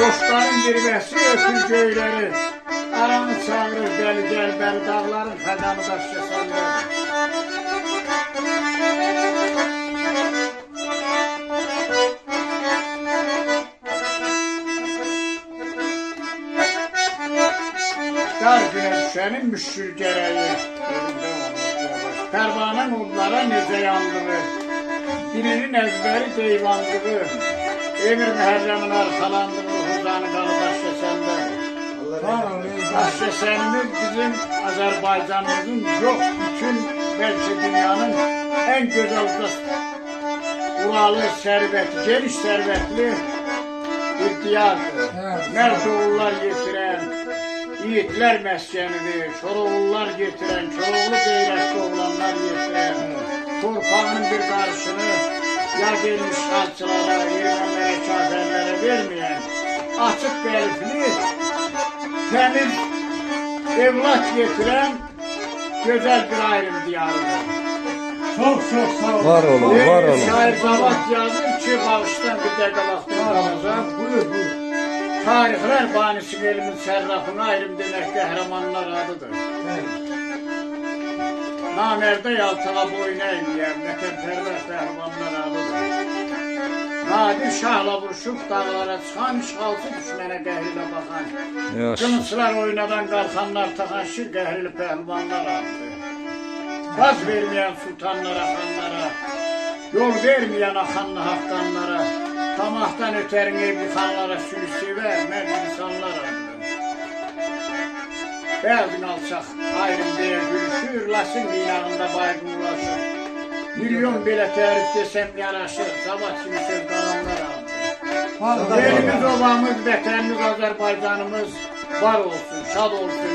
Dostların girməsi öpür göyləri, aranı çağırır bəli gəl bəli, dağların fədanı daşça səndədir. Dar günə düşənin müşkül gərəyi, Pərvanın onlara necə yandığı, birinin əzbəri deyvandığı, Emir Məhərrəmin arxalandığı, Huzanı qalı daşkəsəndə. Daşkəsənimiz bizim Azərbaycanımızın yox, bütün bəlkə dünyanın ən gözəl uralı, sərvətli, geniş sərvətli bir diyardır. Mərd oğullar yetirən, yiğitlər məskənidir, Koroğullar getirən, Koroğlu qeyrətli oğlanlar yetirən, torpağının bir qarşını yad elmiş xalçılara, ermənlərə, kafirlərə verməyən, açıq qəlbli, təmiz evlat getirən gözəl bir ayrım diyarıdır. Çok sağ olun. Var olun, var olun. Şair Zavat yazır ki, bağışdan bir dəqiqə vaxtını alacaq. Buyur. Tarixlər banisi elimin sərrafına ayrım demək qəhrəmanlar adıdır. Namərdə yaltığa boyun əyməyən, vətənpərvər qəhrəmanlar adıdır. Nadir şahla vuruşub dağlara çıxan, işğalçı düşmənə qəhrilə baxan, qılıçlar oynadan qalxanlar taxan şir qəhrili pəhlivanlar adıdır. Qaz verməyən sultanlara, xanlara, yol verməyən axanlı haqqanlara, tamahdan ötərin ev yıxanlara sülü sevər, mərd insanlar adıdır. Bəzin alçaq, ayrım deyə gülüşür, lasın qinağında baygın ulaşır. Milyon belə tərif desəm yaraşır, Zavat kimi söz qalanlar adıdır. Yerimiz, obamız, vətənimiz, Azərbaycanımız var olsun, şad olsun.